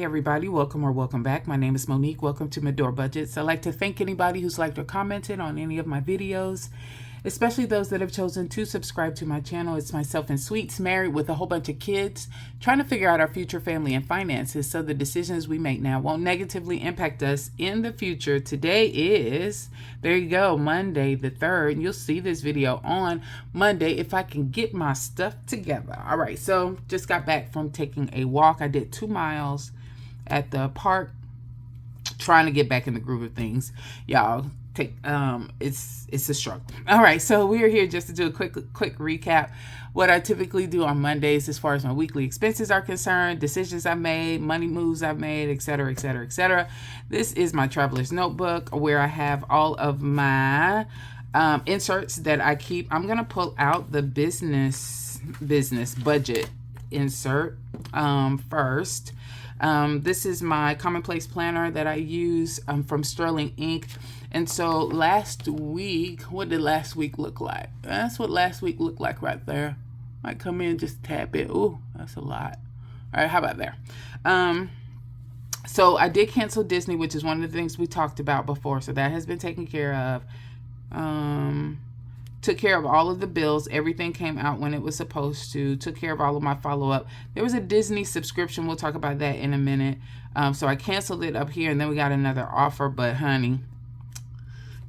everybody, welcome or welcome back. My name is Monique. Welcome to Medora Budgets. I'd like to thank anybody who's liked or commented on any of my videos, especially those that have chosen to subscribe to my channel. It's myself and Sweets, married with a whole bunch of kids, trying to figure out our future family and finances so the decisions we make now won't negatively impact us in the future. Today is, there you go, Monday the 3rd. And you'll see this video on Monday if I can get my stuff together. All right, so just got back from taking a walk. I did 2 miles at the park, trying to get back in the groove of things. Y'all, it's a struggle. All right, so we are here just to do a quick recap. What I typically do on Mondays as far as my weekly expenses are concerned, decisions I've made, money moves I've made, etc., etc., etc. This is my traveler's notebook where I have all of my inserts that I keep. I'm gonna pull out the business budget insert first. This is my commonplace planner that I use from Sterling Ink. And so last week, what did last week look like? That's what last week looked like right there. Might come in just tap it. Ooh, that's a lot. All right, how about there? So I did cancel Disney, which is one of the things we talked about before. So that has been taken care of. Took care of all of the bills. Everything came out when it was supposed to. Took care of all of my follow-up. There was a Disney subscription. We'll talk about that in a minute. So I canceled it up here, and then we got another offer. But honey,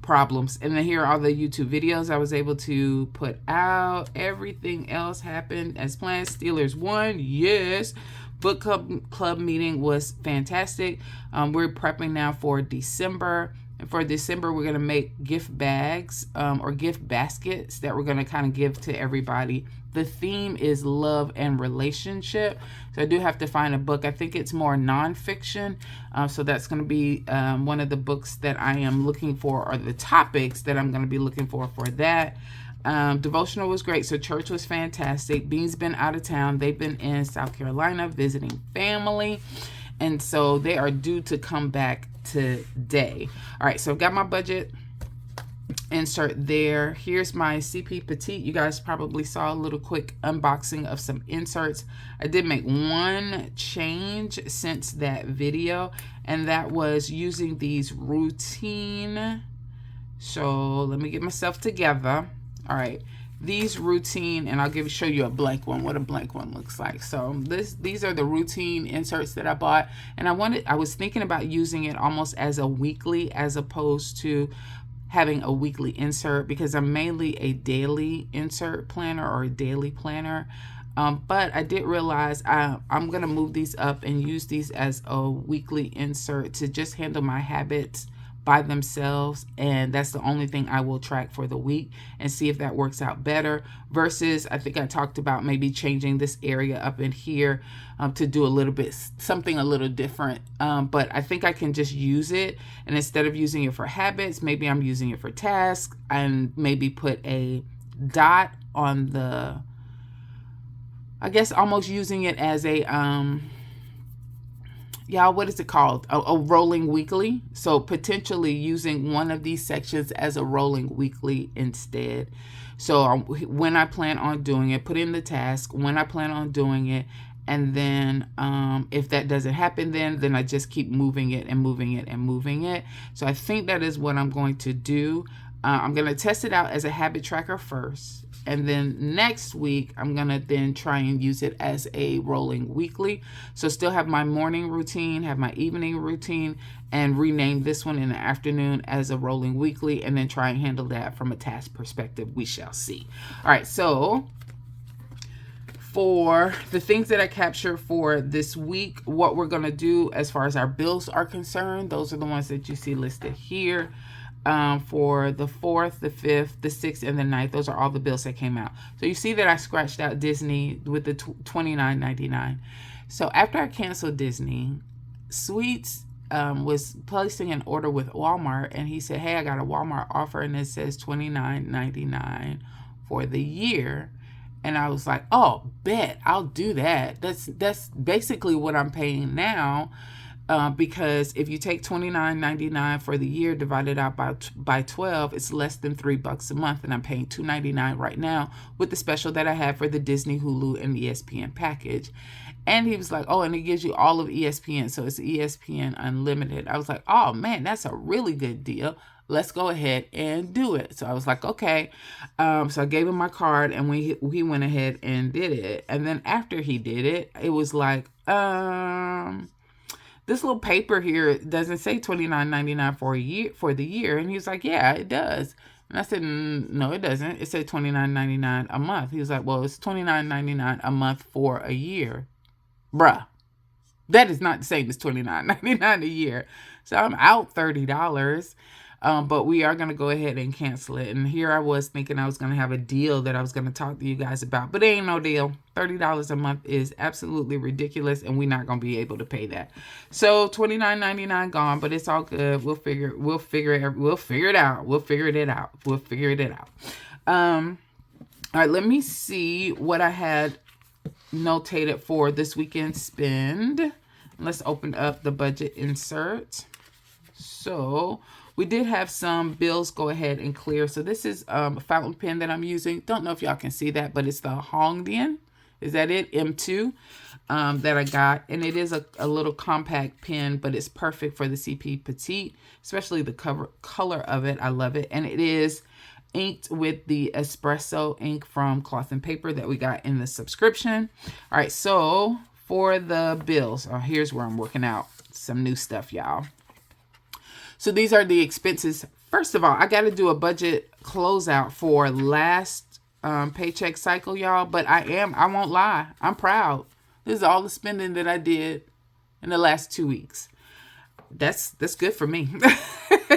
problems. And then here are all the YouTube videos I was able to put out. Everything else happened as planned. Steelers won. Yes. Book club meeting was fantastic. We're prepping now for December. And for December, we're going to make gift bags or gift baskets that we're going to kind of give to everybody. The theme is love and relationship. So I do have to find a book. I think it's more nonfiction. So that's going to be one of the books that I am looking for, or the topics that I'm going to be looking for that. Devotional was great. So church was fantastic. Bean's been out of town. They've been in South Carolina visiting family. And so they are due to come back today. All right, so I've got my budget insert there. Here's my CP Petite. You guys probably saw a little quick unboxing of some inserts. I did make one change since that video, and that was using these routine. So let me get myself together. All right. These routine, and I'll show you a blank one, what a blank one looks like. So these are the routine inserts that I bought, and I was thinking about using it almost as a weekly as opposed to having a weekly insert, because I'm mainly a daily insert planner or a daily planner. But I did realize I'm going to move these up and use these as a weekly insert to just handle my habits by themselves, and that's the only thing I will track for the week and see if that works out better, versus I think I talked about maybe changing this area up in here to do a little bit something a little different, but I think I can just use it, and instead of using it for habits, maybe I'm using it for tasks, and maybe put a dot on the, I guess almost using it as a y'all, what is it called? A rolling weekly. So potentially using one of these sections as a rolling weekly instead. So when I plan on doing it, put in the task, when I plan on doing it, and then if that doesn't happen, then I just keep moving it and moving it and moving it. So I think that is what I'm going to do. I'm going to test it out as a habit tracker first. And then next week, I'm going to then try and use it as a rolling weekly. So still have my morning routine, have my evening routine, and rename this one in the afternoon as a rolling weekly, and then try and handle that from a task perspective. We shall see. All right, so for the things that I captured for this week, what we're going to do as far as our bills are concerned, those are the ones that you see listed here. For the 4th, the 5th, the 6th, and the 9th. Those are all the bills that came out. So you see that I scratched out Disney with the $29.99. So after I canceled Disney, Sweets was placing an order with Walmart, and he said, hey, I got a Walmart offer, and it says $29.99 for the year. And I was like, oh, bet, I'll do that. That's basically what I'm paying now. because if you take $29.99 for the year divided out by 12, it's less than $3 a month, and I'm paying $2.99 right now with the special that I have for the Disney, Hulu, and ESPN package. And he was like, oh, and it gives you all of ESPN, so it's ESPN Unlimited. I was like, oh man, that's a really good deal. Let's go ahead and do it. So I was like, okay. So I gave him my card, and he went ahead and did it. And then after he did it, it was like, this little paper here doesn't say $29.99 for the year. And he was like, yeah, it does. And I said, no, it doesn't. It said $29.99 a month. He was like, well, it's $29.99 a month for a year. Bruh, that is not the same as $29.99 a year. So I'm out $30. But we are going to go ahead and cancel it. And here I was thinking I was going to have a deal that I was going to talk to you guys about, but it ain't no deal. $30 a month is absolutely ridiculous, and we're not going to be able to pay that. So $29.99 gone, but it's all good. We'll figure it out. All right, let me see what I had notated for this weekend spend. Let's open up the budget insert. So we did have some bills go ahead and clear. So this is a fountain pen that I'm using. Don't know if y'all can see that, but it's the Hongdian. Is that it? M2 that I got. And it is a little compact pen, but it's perfect for the CP Petite, especially the color of it. I love it. And it is inked with the espresso ink from Cloth and Paper that we got in the subscription. All right, so for the bills, here's where I'm working out some new stuff, y'all. So these are the expenses. First of all, I got to do a budget closeout for last paycheck cycle, y'all. But I won't lie, I'm proud. This is all the spending that I did in the last 2 weeks. That's good for me.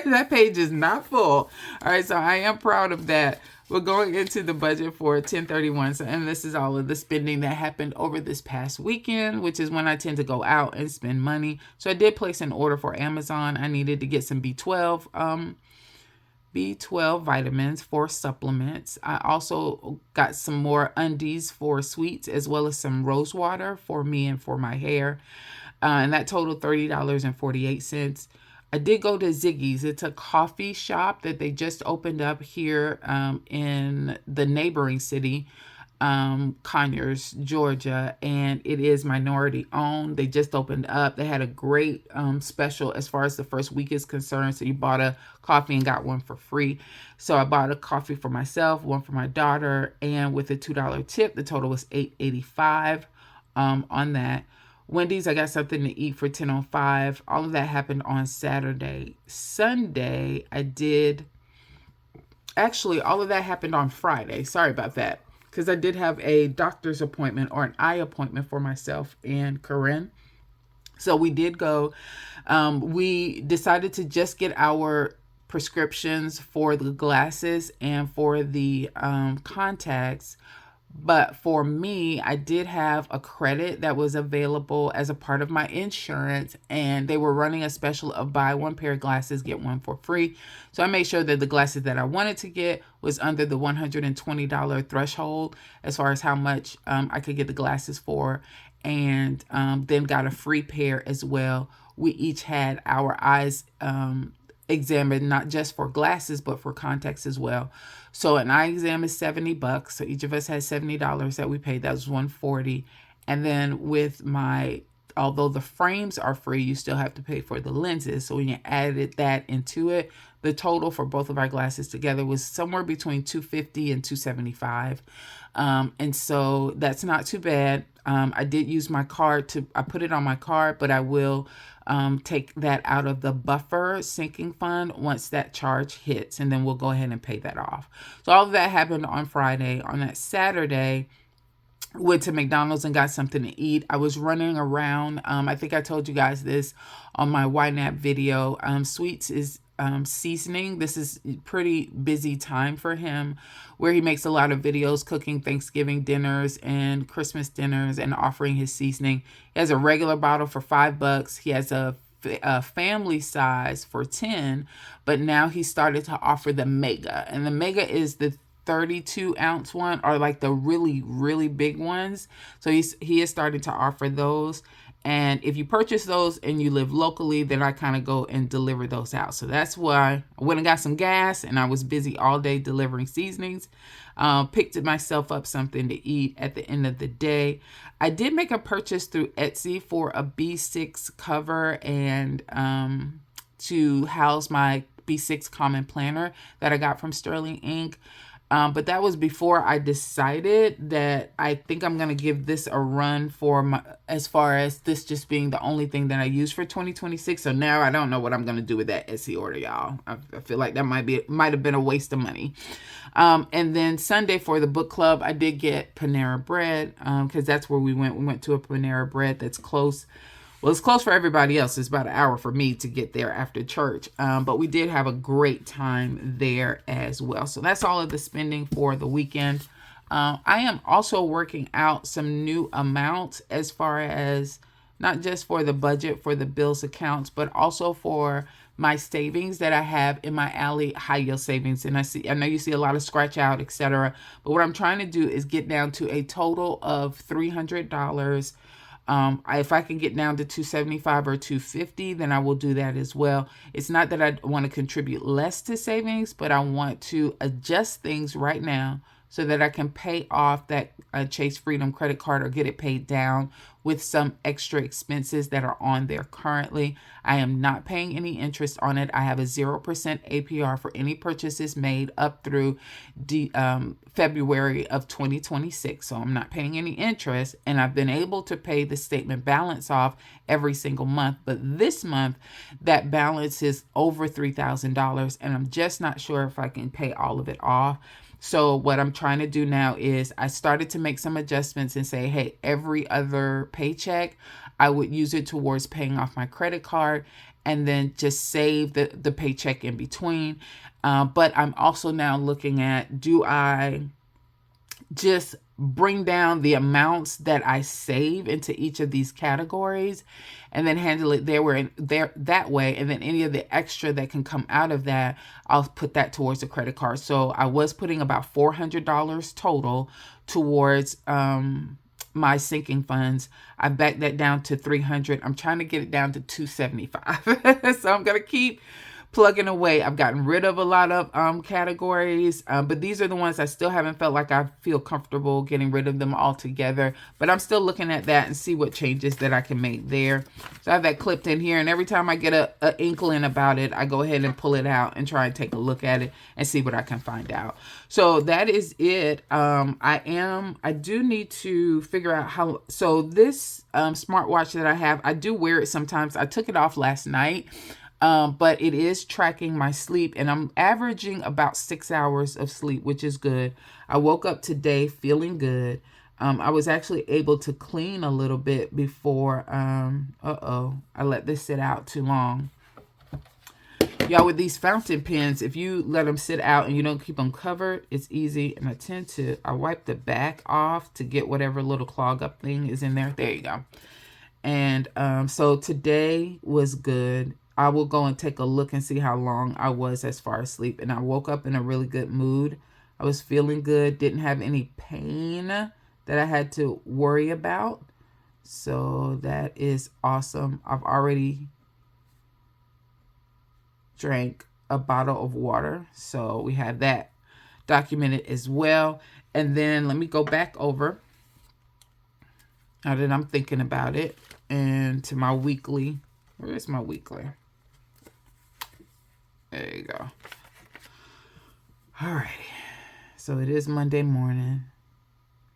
That page is not full. All right, so I am proud of that. We're going into the budget for 1031. So, and this is all of the spending that happened over this past weekend, which is when I tend to go out and spend money. So I did place an order for Amazon. I needed to get some B12 vitamins for supplements. I also got some more undies for sweets, as well as some rose water for me and for my hair. And that totaled $30.48. I did go to Ziggy's. It's a coffee shop that they just opened up here in the neighboring city, Conyers, Georgia, and it is minority owned. They just opened up. They had a great special as far as the first week is concerned. So you bought a coffee and got one for free. So I bought a coffee for myself, one for my daughter, and with a $2 tip, the total was $8.85 on that. Wendy's, I got something to eat for $10.05. All of that happened on Saturday. Sunday, all of that happened on Friday. Sorry about that. Because I did have a doctor's appointment or an eye appointment for myself and Corinne. So we did go. We decided to just get our prescriptions for the glasses and for the contacts. But for me, I did have a credit that was available as a part of my insurance, and they were running a special of buy one pair of glasses, get one for free. So I made sure that the glasses that I wanted to get was under the $120 threshold as far as how much I could get the glasses for, and then got a free pair as well. We each had our eyes examined, not just for glasses, but for contacts as well. So an eye exam is $70. So each of us had $70 that we paid. That was $140. And then with although the frames are free, you still have to pay for the lenses. So when you added that into it, the total for both of our glasses together was somewhere between $250 and $275. And so that's not too bad. I did use my card I put it on my card, but I will take that out of the buffer sinking fund once that charge hits, and then we'll go ahead and pay that off. So all of that happened on Friday. On that Saturday, went to McDonald's and got something to eat. I was running around. I think I told you guys this on my YNAB video. Sweets is seasoning. This is pretty busy time for him, where he makes a lot of videos cooking Thanksgiving dinners and Christmas dinners and offering his seasoning. He has a regular bottle for $5. He has a family size for $10, but now he started to offer the mega, and the mega is the 32-ounce one, or like the really, really big ones. So he is starting to offer those. And if you purchase those and you live locally, then I kind of go and deliver those out. So that's why I went and got some gas, and I was busy all day delivering seasonings. Picked myself up something to eat at the end of the day. I did make a purchase through Etsy for a B6 cover and to house my B6 Common Planner that I got from Sterling Inc. But that was before I decided that I think I'm going to give this a run for as far as this just being the only thing that I use for 2026. So now I don't know what I'm going to do with that Etsy order, y'all. I feel like that might have been a waste of money. And then Sunday for the book club, I did get Panera Bread because that's where we went. We went to a Panera Bread that's close. Well, it's close for everybody else. It's about an hour for me to get there after church. But we did have a great time there as well. So that's all of the spending for the weekend. I am also working out some new amounts as far as not just for the budget for the bills accounts, but also for my savings that I have in my Ally high yield savings. And I know you see a lot of scratch out, etc. But what I'm trying to do is get down to a total of $300. If I can get down to $275 or $250, then I will do that as well. It's not that I want to contribute less to savings, but I want to adjust things right now so that I can pay off that Chase Freedom credit card or get it paid down with some extra expenses that are on there currently. I am not paying any interest on it. I have a 0% APR for any purchases made up through February of 2026. So I'm not paying any interest, and I've been able to pay the statement balance off every single month. But this month, that balance is over $3,000, and I'm just not sure if I can pay all of it off. So what I'm trying to do now is I started to make some adjustments and say, hey, every other paycheck, I would use it towards paying off my credit card and then just save the paycheck in between. But I'm also now looking at, do I just bring down the amounts that I save into each of these categories and then handle it that way, and then any of the extra that can come out of that, I'll put that towards the credit card. So I was putting about $400 total towards my sinking funds. I backed that down to $300. I'm trying to get it down to $275. So I'm gonna keep plugging away. I've gotten rid of a lot of categories, but these are the ones I still haven't felt like I feel comfortable getting rid of them altogether. But I'm still looking at that and see what changes that I can make there. So I have that clipped in here, and every time I get a inkling about it, I go ahead and pull it out and try and take a look at it and see what I can find out. So that is it. I do need to figure out how. So this smartwatch that I have, I do wear it sometimes. I took it off last night. But it is tracking my sleep, and I'm averaging about 6 hours of sleep, which is good. I woke up today feeling good. I was actually able to clean a little bit before, I let this sit out too long. Y'all, with these fountain pens, if you let them sit out and you don't keep them covered, it's easy. And I wipe the back off to get whatever little clog up thing is in there. There you go. And so today was good. I will go and take a look and see how long I was as far as sleep. And I woke up in a really good mood. I was feeling good. Didn't have any pain that I had to worry about. So that is awesome. I've already drank a bottle of water. So we have that documented as well. And then let me go back over, now that I'm thinking about it, and to my weekly. Where is my weekly? There you go. All right. So it is Monday morning.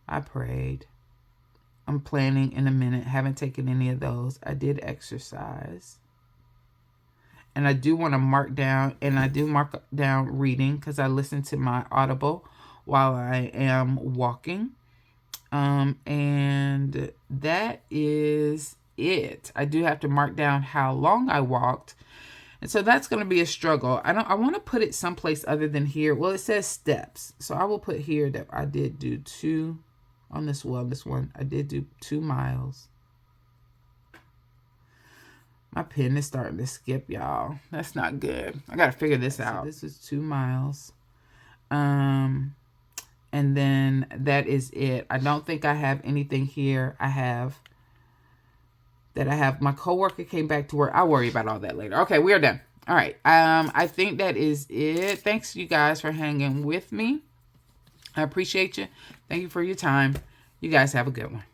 I prayed. I'm planning in a minute. Haven't taken any of those. I did exercise. And I do want to mark down, and I do mark down reading because I listen to my Audible while I am walking. And that is it. I do have to mark down how long I walked. And so that's going to be a struggle. I want to put it someplace other than here. Well, it says steps. So I will put here that I did do 2 on this wellness one. I did do 2 miles. My pen is starting to skip, y'all. That's not good. I got to figure this out. So this is 2 miles. And then that is it. I don't think I have anything here. I have that I have. My coworker came back to work. I'll worry about all that later. Okay, we are done. All right. I think that is it. Thanks, you guys, for hanging with me. I appreciate you. Thank you for your time. You guys have a good one.